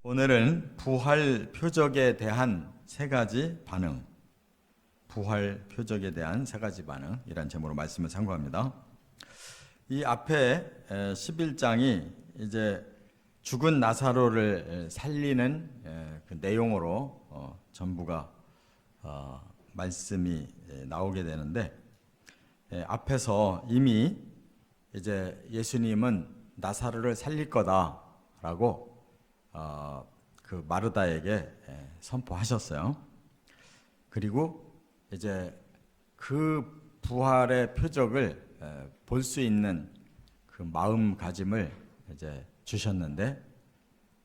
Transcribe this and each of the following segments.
오늘은 부활 표적에 대한 세 가지 반응, 부활 표적에 대한 세 가지 반응이란 제목으로 말씀을 참고합니다. 이 앞에 11장이 이제 죽은 나사로를 살리는 그 내용으로 전부가 말씀이 나오게 되는데, 앞에서 이미 이제 예수님은 나사로를 살릴 거다라고 그 마르다에게 선포하셨어요. 그리고 이제 그 부활의 표적을 볼 수 있는 그 마음가짐을 이제 주셨는데,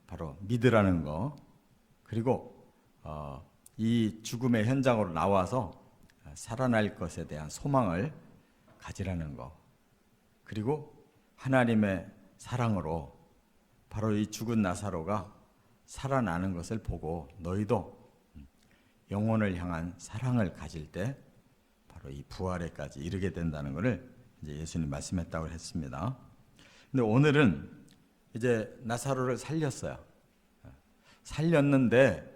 바로 믿으라는 거, 그리고 이 죽음의 현장으로 나와서 살아날 것에 대한 소망을 가지라는 거, 그리고 하나님의 사랑으로 바로 이 죽은 나사로가 살아나는 것을 보고 너희도 영혼을 향한 사랑을 가질 때 바로 이 부활에까지 이르게 된다는 것을 이제 예수님 말씀했다고 했습니다. 근데 오늘은 이제 나사로를 살렸어요. 살렸는데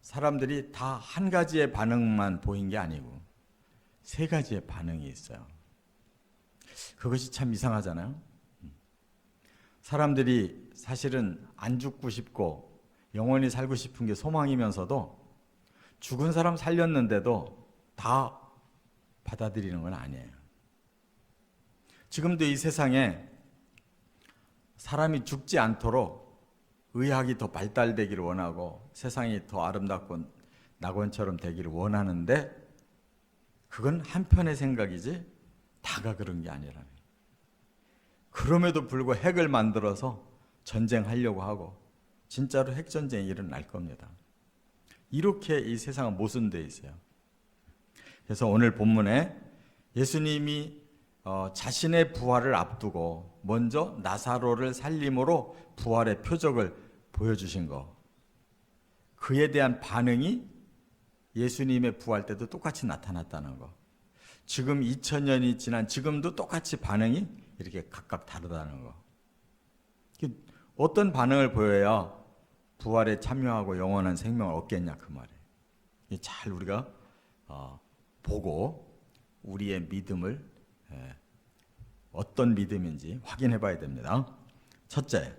사람들이 다 한 가지의 반응만 보인 게 아니고 세 가지의 반응이 있어요. 그것이 참 이상하잖아요. 사람들이 사실은 안 죽고 싶고 영원히 살고 싶은 게 소망이면서도 죽은 사람 살렸는데도 다 받아들이는 건 아니에요. 지금도 이 세상에 사람이 죽지 않도록 의학이 더 발달되기를 원하고 세상이 더 아름답고 낙원처럼 되기를 원하는데, 그건 한편의 생각이지 다가 그런 게 아니라는. 그럼에도 불구하고 핵을 만들어서 전쟁하려고 하고 진짜로 핵전쟁이 일어날 겁니다. 이렇게 이 세상은 모순되어 있어요. 그래서 오늘 본문에 예수님이 자신의 부활을 앞두고 먼저 나사로를 살림으로 부활의 표적을 보여주신 거, 그에 대한 반응이 예수님의 부활 때도 똑같이 나타났다는 거, 지금 2000년이 지난 지금도 똑같이 반응이 이렇게 각각 다르다는 거. 어떤 반응을 보여야 부활에 참여하고 영원한 생명을 얻겠냐 그 말이에요. 잘 우리가 보고 우리의 믿음을 어떤 믿음인지 확인해 봐야 됩니다. 첫째,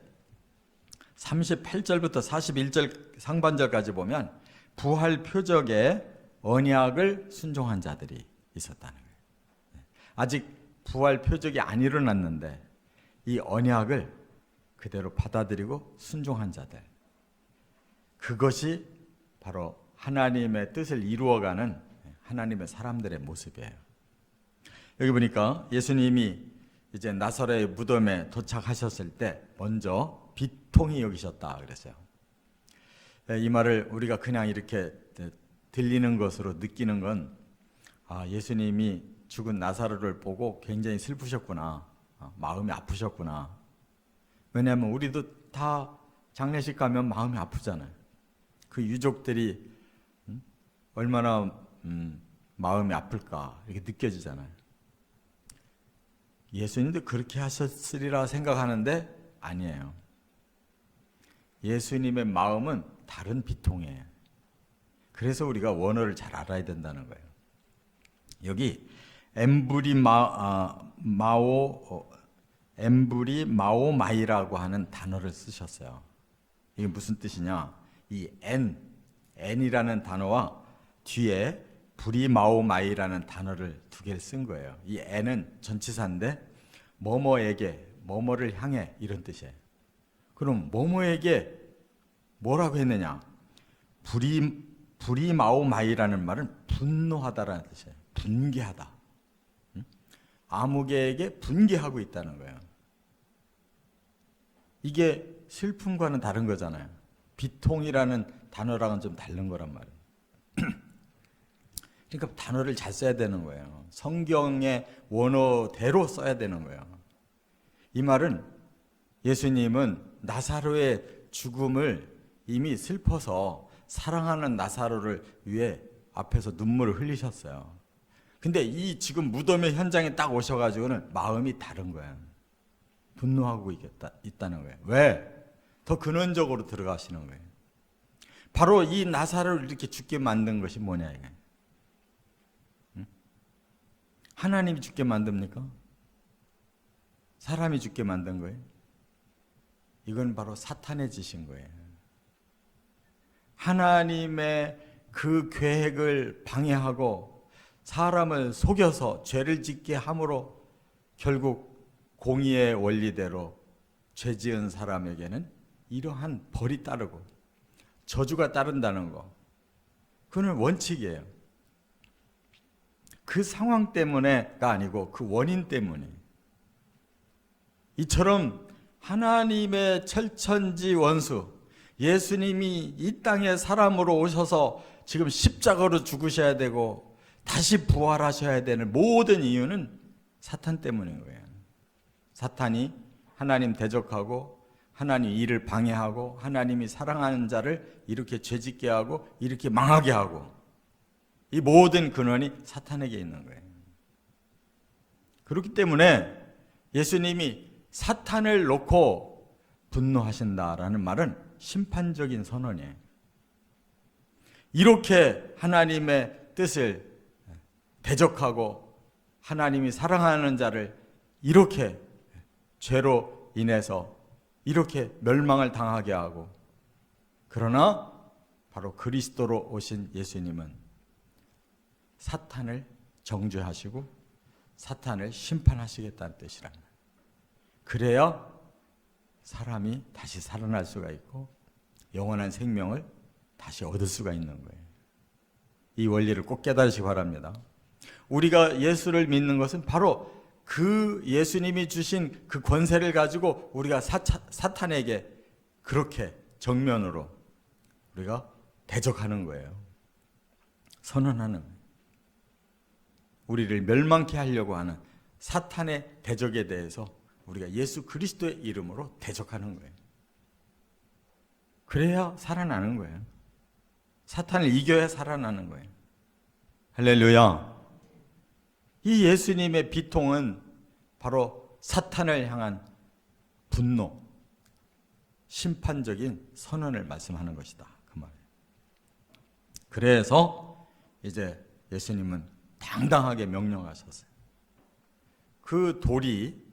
38절부터 41절 상반절까지 보면 부활 표적의 언약을 순종한 자들이 있었다는 거예요. 아직 부활 표적이 안 일어났는데 이 언약을 그대로 받아들이고 순종한 자들, 그것이 바로 하나님의 뜻을 이루어가는 하나님의 사람들의 모습이에요. 여기 보니까 예수님이 이제 나사로의 무덤에 도착하셨을 때 먼저 비통히 여기셨다 그랬어요. 이 말을 우리가 그냥 이렇게 들리는 것으로 느끼는 건, 예수님이 죽은 나사로를 보고 굉장히 슬프셨구나, 마음이 아프셨구나. 왜냐하면 우리도 다 장례식 가면 마음이 아프잖아요. 그 유족들이 얼마나 마음이 아플까 이렇게 느껴지잖아요. 예수님도 그렇게 하셨으리라 생각하는데 아니에요. 예수님의 마음은 다른 비통이에요. 그래서 우리가 원어를 잘 알아야 된다는 거예요. 여기 엠브리마오마이라고 하는 단어를 쓰셨어요. 이게 무슨 뜻이냐? 이 N이라는 단어와 뒤에 브리마오마이라는 단어를 두 개를 쓴 거예요. 이 N은 전치사인데 뭐뭐에게, 뭐뭐를 향해 이런 뜻이에요. 그럼 뭐뭐에게 뭐라고 했느냐? 브리마오마이라는 말은 분노하다라는 뜻이에요. 분개하다. 아무개에게 분개하고 있다는 거예요. 이게 슬픔과는 다른 거잖아요. 비통이라는 단어랑은 좀 다른 거란 말이에요. 그러니까 단어를 잘 써야 되는 거예요. 성경의 원어대로 써야 되는 거예요. 이 말은 예수님은 나사로의 죽음을 이미 슬퍼서 사랑하는 나사로를 위해 앞에서 눈물을 흘리셨어요. 근데 이 지금 무덤의 현장에 딱 오셔가지고는 마음이 다른 거예요. 분노하고 있다는 거예요. 왜? 더 근원적으로 들어가시는 거예요. 바로 이 나사로를 이렇게 죽게 만든 것이 뭐냐 이게. 하나님이 죽게 만듭니까? 사람이 죽게 만든 거예요? 이건 바로 사탄의 짓인 거예요. 하나님의 그 계획을 방해하고 사람을 속여서 죄를 짓게 함으로 결국 공의의 원리대로 죄 지은 사람에게는 이러한 벌이 따르고 저주가 따른다는 거, 그건 원칙이에요. 그 상황 때문에가 아니고 그 원인 때문에. 이처럼 하나님의 철천지 원수 예수님이 이 땅에 사람으로 오셔서 지금 십자가로 죽으셔야 되고 다시 부활하셔야 되는 모든 이유는 사탄 때문인 거예요. 사탄이 하나님 대적하고 하나님 일을 방해하고 하나님이 사랑하는 자를 이렇게 죄짓게 하고 이렇게 망하게 하고, 이 모든 근원이 사탄에게 있는 거예요. 그렇기 때문에 예수님이 사탄을 놓고 분노하신다라는 말은 심판적인 선언이에요. 이렇게 하나님의 뜻을 대적하고 하나님이 사랑하는 자를 이렇게 죄로 인해서 이렇게 멸망을 당하게 하고, 그러나 바로 그리스도로 오신 예수님은 사탄을 정죄하시고 사탄을 심판하시겠다는 뜻이랍니다. 그래야 사람이 다시 살아날 수가 있고 영원한 생명을 다시 얻을 수가 있는 거예요. 이 원리를 꼭 깨달으시기 바랍니다. 우리가 예수를 믿는 것은 바로 그 예수님이 주신 그 권세를 가지고 우리가 사탄에게 그렇게 정면으로 우리가 대적하는 거예요. 선언하는 거예요. 우리를 멸망케 하려고 하는 사탄의 대적에 대해서 우리가 예수 그리스도의 이름으로 대적하는 거예요. 그래야 살아나는 거예요. 사탄을 이겨야 살아나는 거예요. 할렐루야. 이 예수님의 비통은 바로 사탄을 향한 분노, 심판적인 선언을 말씀하는 것이다. 그 말이에요. 그래서 이제 예수님은 당당하게 명령하셨어요. 그 돌이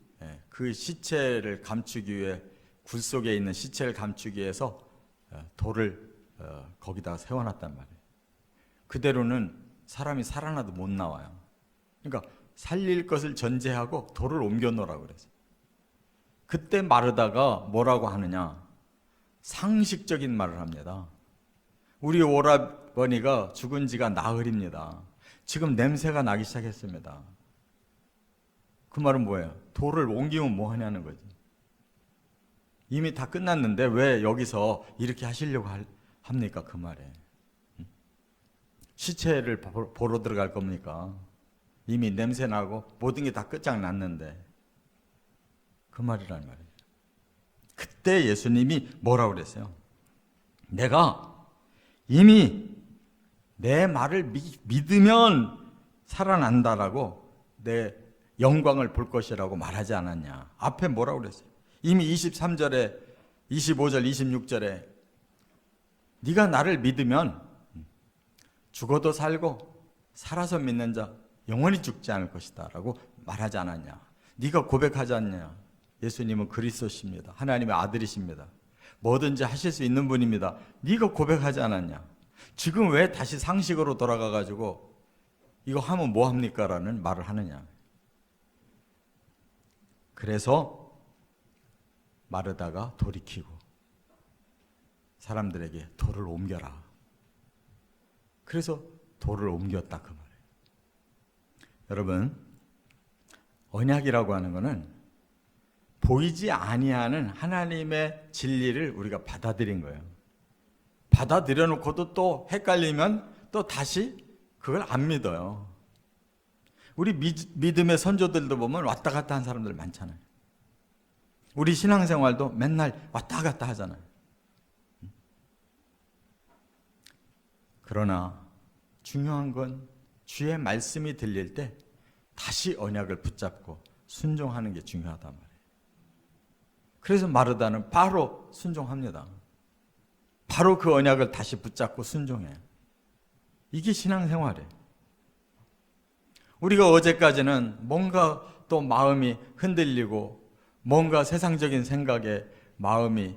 그 시체를 감추기 위해, 굴 속에 있는 시체를 감추기 위해서 돌을 거기다 세워놨단 말이에요. 그대로는 사람이 살아나도 못 나와요. 그러니까 살릴 것을 전제하고 돌을 옮겨 놓으라고 그랬어요. 그때 마르다가 뭐라고 하느냐, 상식적인 말을 합니다. 우리 오라버니가 죽은 지가 나흘입니다. 지금 냄새가 나기 시작했습니다. 그 말은 뭐예요? 돌을 옮기면 뭐 하냐는 거지. 이미 다 끝났는데 왜 여기서 이렇게 하시려고 합니까? 그 말에. 시체를 보러 들어갈 겁니까? 이미 냄새 나고 모든 게 다 끝장났는데. 그 말이란 말이에요. 그때 예수님이 뭐라고 그랬어요? 내가 이미 내 말을 믿으면 살아난다라고, 내 영광을 볼 것이라고 말하지 않았냐. 앞에 뭐라고 그랬어요? 이미 23절에 25절 26절에 네가 나를 믿으면 죽어도 살고 살아서 믿는 자 영원히 죽지 않을 것이다 라고 말하지 않았냐. 네가 고백하지 않냐. 예수님은 그리스도십니다. 하나님의 아들이십니다. 뭐든지 하실 수 있는 분입니다. 네가 고백하지 않았냐. 지금 왜 다시 상식으로 돌아가가지고 이거 하면 뭐합니까? 라는 말을 하느냐. 그래서 마르다가 돌이키고 사람들에게 돌을 옮겨라. 그래서 돌을 옮겼다 그 말이에요. 여러분, 언약이라고 하는 것은 보이지 아니하는 하나님의 진리를 우리가 받아들인 거예요. 받아들여 놓고도 또 헷갈리면 또 다시 그걸 안 믿어요. 우리 믿음의 선조들도 보면 왔다 갔다 한 사람들 많잖아요. 우리 신앙생활도 맨날 왔다 갔다 하잖아요. 그러나 중요한 건 주의 말씀이 들릴 때 다시 언약을 붙잡고 순종하는 게 중요하단 말이에요. 그래서 마르다는 바로 순종합니다. 바로 그 언약을 다시 붙잡고 순종해요. 이게 신앙생활이에요. 우리가 어제까지는 뭔가 또 마음이 흔들리고 뭔가 세상적인 생각에 마음이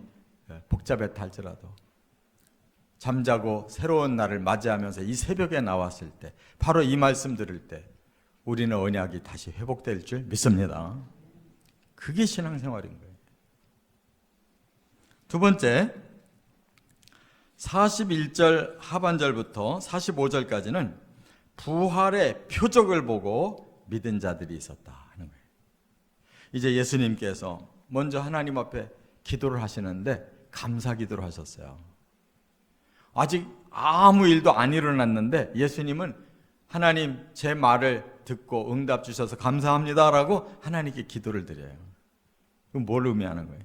복잡했다 할지라도 잠자고 새로운 날을 맞이하면서 이 새벽에 나왔을 때 바로 이 말씀 들을 때 우리는 언약이 다시 회복될 줄 믿습니다. 그게 신앙생활인 거예요. 두 번째, 41절 하반절부터 45절까지는 부활의 표적을 보고 믿은 자들이 있었다 하는 거예요. 이제 예수님께서 먼저 하나님 앞에 기도를 하시는데 감사 기도를 하셨어요. 아직 아무 일도 안 일어났는데 예수님은 하나님 제 말을 듣고 응답 주셔서 감사합니다라고 하나님께 기도를 드려요. 그럼 뭘 의미하는 거예요?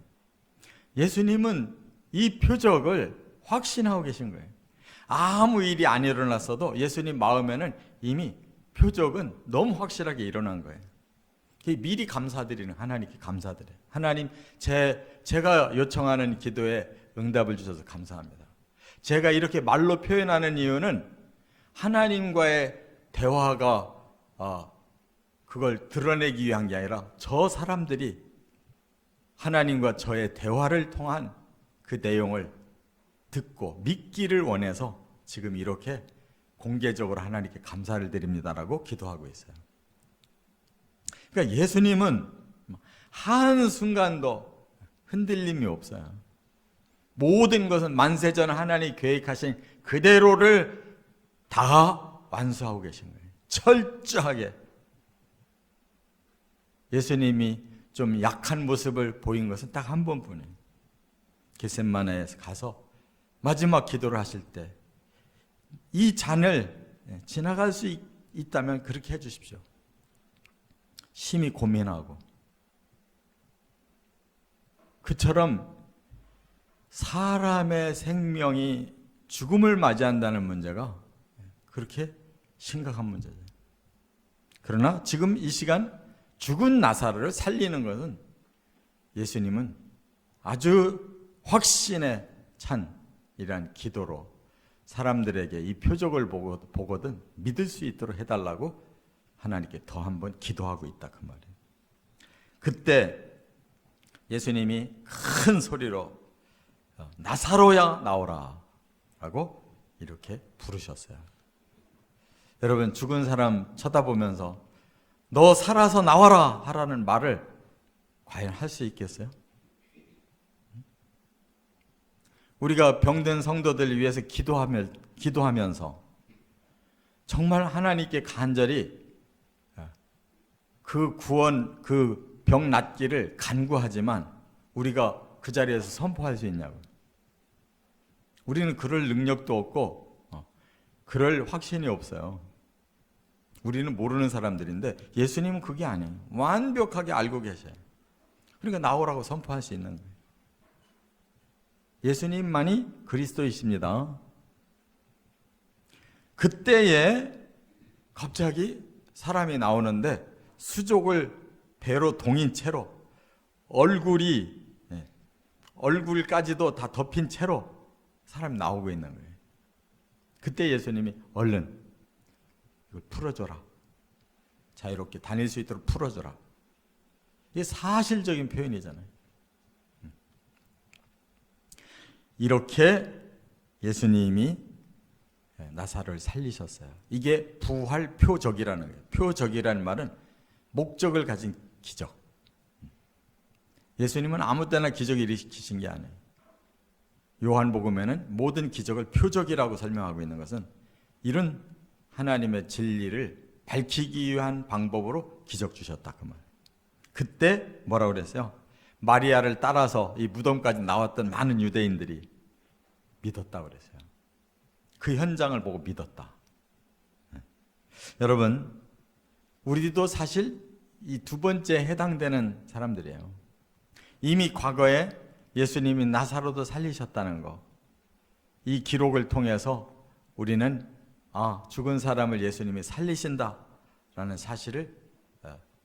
예수님은 이 표적을 확신하고 계신 거예요. 아무 일이 안 일어났어도 예수님 마음에는 이미 표적은 너무 확실하게 일어난 거예요. 미리 감사드리는 하나님께 감사드려요. 하나님 제가 요청하는 기도에 응답을 주셔서 감사합니다. 제가 이렇게 말로 표현하는 이유는 하나님과의 대화가 그걸 드러내기 위한 게 아니라 저 사람들이 하나님과 저의 대화를 통한 그 내용을 듣고 믿기를 원해서 지금 이렇게 공개적으로 하나님께 감사를 드립니다라고 기도하고 있어요. 그러니까 예수님은 한순간도 흔들림이 없어요. 모든 것은 만세전 하나님이 계획하신 그대로를 다 완수하고 계신 거예요. 철저하게. 예수님이 좀 약한 모습을 보인 것은 딱 한 번뿐이에요. 겟세마네에서 가서 마지막 기도를 하실 때 이 잔을 지나갈 수 있다면 그렇게 해 주십시오. 심히 고민하고. 그처럼 사람의 생명이 죽음을 맞이한다는 문제가 그렇게 심각한 문제죠. 그러나 지금 이 시간 죽은 나사로를 살리는 것은 예수님은 아주 확신에 찬 이러한 기도로 사람들에게 이 표적을 보거든 믿을 수 있도록 해달라고 하나님께 더 한번 기도하고 있다 그 말이에요. 그때 예수님이 큰 소리로 나사로야 나오라 라고 이렇게 부르셨어요. 여러분 죽은 사람 쳐다보면서 너 살아서 나와라 하라는 말을 과연 할 수 있겠어요? 우리가 병든 성도들을 위해서 기도하면서 정말 하나님께 간절히 그 구원, 그 병 낫기를 간구하지만 우리가 그 자리에서 선포할 수 있냐고. 우리는 그럴 능력도 없고 그럴 확신이 없어요. 우리는 모르는 사람들인데 예수님은 그게 아니에요. 완벽하게 알고 계셔요. 그러니까 나오라고 선포할 수 있는 거예요. 예수님만이 그리스도이십니다. 그때에 갑자기 사람이 나오는데 수족을 배로 동인 채로 얼굴까지도 다 덮인 채로 사람이 나오고 있는 거예요. 그때 예수님이 얼른 이걸 풀어줘라. 자유롭게 다닐 수 있도록 풀어줘라. 이게 사실적인 표현이잖아요. 이렇게 예수님이 나사로를 살리셨어요. 이게 부활 표적이라는 거예요. 표적이라는 말은 목적을 가진 기적. 예수님은 아무 때나 기적을 일으키신 게 아니에요. 요한복음에는 모든 기적을 표적이라고 설명하고 있는 것은 이런 하나님의 진리를 밝히기 위한 방법으로 기적 주셨다 그 말. 그때 뭐라고 그랬어요? 마리아를 따라서 이 무덤까지 나왔던 많은 유대인들이 믿었다고 그랬어요. 그 현장을 보고 믿었다. 여러분, 우리도 사실 이 두 번째 해당되는 사람들이에요. 이미 과거에 예수님이 나사로도 살리셨다는 거, 이 기록을 통해서 우리는 죽은 사람을 예수님이 살리신다라는 사실을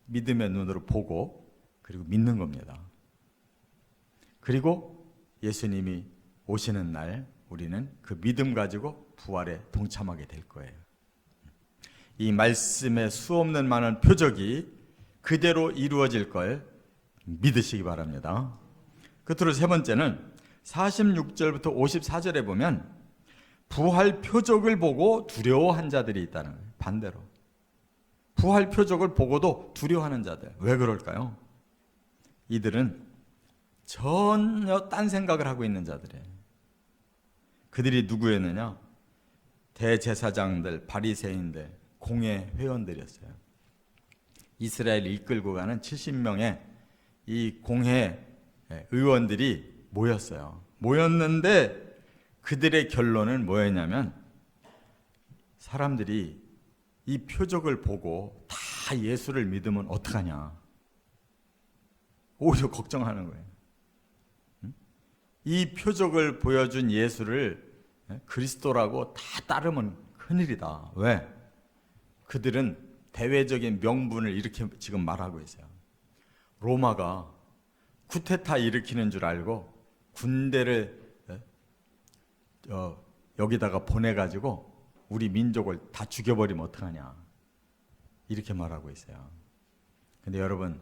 믿음의 눈으로 보고 그리고 믿는 겁니다. 그리고 예수님이 오시는 날 우리는 그 믿음 가지고 부활에 동참하게 될 거예요. 이 말씀의 수없는 많은 표적이 그대로 이루어질 걸 믿으시기 바랍니다. 끝으로 세 번째는 46절부터 54절에 보면 부활 표적을 보고 두려워한 자들이 있다는 거예요. 반대로 부활 표적을 보고도 두려워하는 자들. 왜 그럴까요? 이들은 전혀 딴 생각을 하고 있는 자들이에요. 그들이 누구였느냐? 대제사장들, 바리새인들, 공회 회원들이었어요. 이스라엘을 이끌고 가는 70명의 이 공회 의원들이 모였어요. 모였는데 그들의 결론은 뭐였냐면 사람들이 이 표적을 보고 다 예수를 믿으면 어떡하냐. 오히려 걱정하는 거예요. 이 표적을 보여준 예수를 그리스도라고 다 따르면 큰일이다. 왜? 그들은 대외적인 명분을 이렇게 지금 말하고 있어요. 로마가 쿠데타 일으키는 줄 알고 군대를 여기다가 보내가지고 우리 민족을 다 죽여버리면 어떡하냐. 이렇게 말하고 있어요. 근데 여러분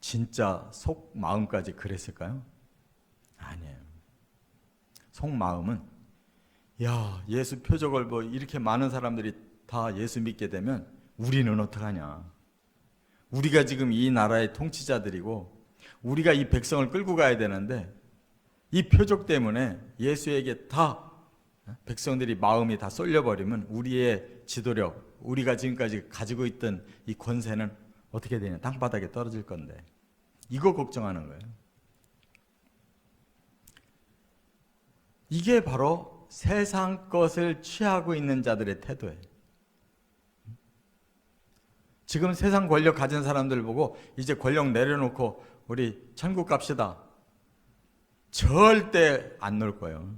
진짜 속마음까지 그랬을까요? 아니에요. 속마음은 야 예수 표적을 뭐 이렇게 많은 사람들이 다 예수 믿게 되면 우리는 어떡하냐. 우리가 지금 이 나라의 통치자들이고 우리가 이 백성을 끌고 가야 되는데 이 표적 때문에 예수에게 다 백성들이 마음이 다 쏠려버리면 우리의 지도력, 우리가 지금까지 가지고 있던 이 권세는 어떻게 되냐. 땅바닥에 떨어질 건데 이거 걱정하는 거예요. 이게 바로 세상 것을 취하고 있는 자들의 태도예요. 지금 세상 권력 가진 사람들 보고 이제 권력 내려놓고 우리 천국 갑시다. 절대 안 놓을 거예요.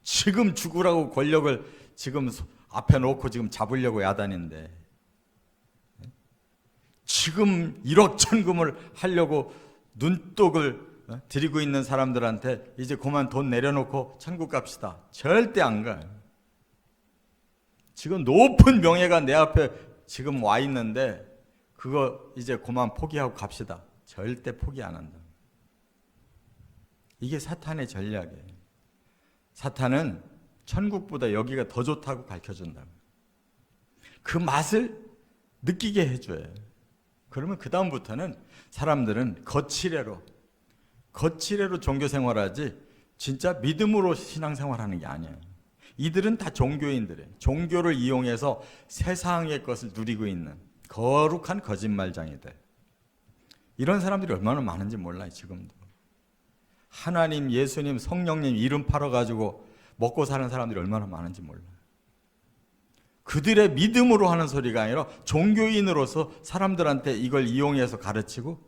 지금 죽으라고 권력을 지금 앞에 놓고 지금 잡으려고 야단인데 지금 1억 천금을 하려고 눈독을 드리고 있는 사람들한테 이제 그만 돈 내려놓고 천국 갑시다. 절대 안 가요. 지금 높은 명예가 내 앞에 지금 와 있는데 그거 이제 그만 포기하고 갑시다. 절대 포기 안 한다. 이게 사탄의 전략이에요. 사탄은 천국보다 여기가 더 좋다고 가르쳐준다. 그 맛을 느끼게 해줘요. 그러면 그 다음부터는 사람들은 거칠애로 종교 생활하지 진짜 믿음으로 신앙생활하는 게 아니에요. 이들은 다 종교인들이에요. 종교를 이용해서 세상의 것을 누리고 있는 거룩한 거짓말장이들. 이런 사람들이 얼마나 많은지 몰라요. 지금도. 하나님, 예수님, 성령님 이름 팔아가지고 먹고 사는 사람들이 얼마나 많은지 몰라요. 그들의 믿음으로 하는 소리가 아니라 종교인으로서 사람들한테 이걸 이용해서 가르치고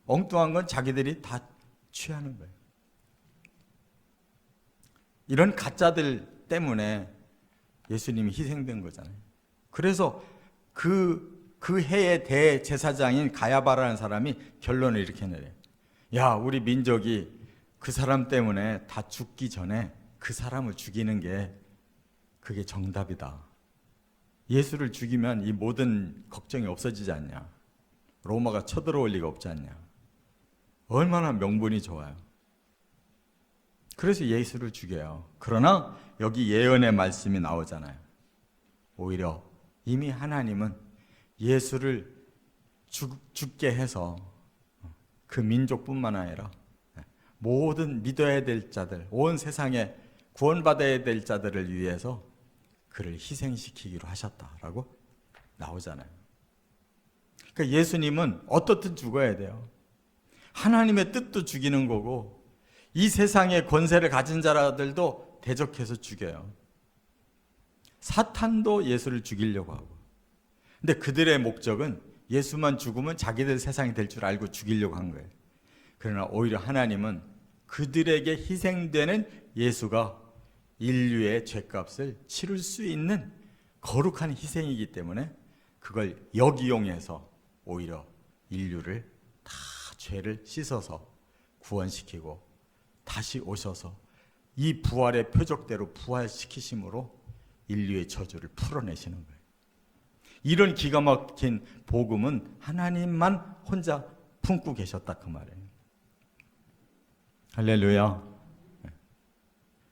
엉뚱한 건 자기들이 다 취하는 거예요. 이런 가짜들 때문에 예수님이 희생된 거잖아요. 그래서 그 해의 대제사장인 가야바라는 사람이 결론을 이렇게 내려요. 야, 우리 민족이 그 사람 때문에 다 죽기 전에 그 사람을 죽이는 게 그게 정답이다. 예수를 죽이면 이 모든 걱정이 없어지지 않냐. 로마가 쳐들어올 리가 없지 않냐. 얼마나 명분이 좋아요. 그래서 예수를 죽여요. 그러나 여기 예언의 말씀이 나오잖아요. 오히려 이미 하나님은 예수를 죽게 해서 그 민족뿐만 아니라 모든 믿어야 될 자들, 온 세상에 구원받아야 될 자들을 위해서 그를 희생시키기로 하셨다라고 나오잖아요. 그러니까 예수님은 어떻든 죽어야 돼요. 하나님의 뜻도 죽이는 거고 이 세상의 권세를 가진 자들도 대적해서 죽여요. 사탄도 예수를 죽이려고 하고. 근데 그들의 목적은 예수만 죽으면 자기들 세상이 될 줄 알고 죽이려고 한 거예요. 그러나 오히려 하나님은 그들에게 희생되는 예수가 인류의 죄값을 치를 수 있는 거룩한 희생이기 때문에 그걸 역이용해서 오히려 인류를 다 죄를 씻어서 구원시키고 다시 오셔서 이 부활의 표적대로 부활시키심으로 인류의 저주를 풀어내시는 거예요. 이런 기가 막힌 복음은 하나님만 혼자 품고 계셨다 그 말이에요. 할렐루야.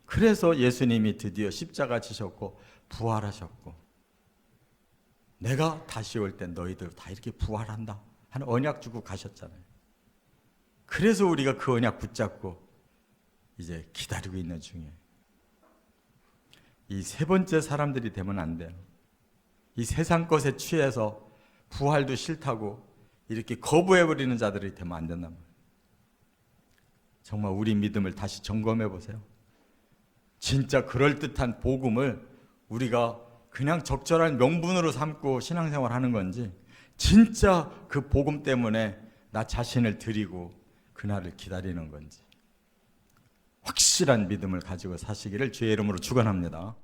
그래서 예수님이 드디어 십자가 지셨고 부활하셨고, 내가 다시 올 때 너희들 다 이렇게 부활한다 하는 언약 주고 가셨잖아요. 그래서 우리가 그 언약 붙잡고 이제 기다리고 있는 중이에요. 이 세 번째 사람들이 되면 안 돼요. 이 세상 것에 취해서 부활도 싫다고 이렇게 거부해버리는 자들이 되면 안 된단 말이에요. 정말 우리 믿음을 다시 점검해 보세요. 진짜 그럴듯한 복음을 우리가 그냥 적절한 명분으로 삼고 신앙생활 하는 건지, 진짜 그 복음 때문에 나 자신을 드리고 그날을 기다리는 건지, 확실한 믿음을 가지고 사시기를 주의 이름으로 축원합니다.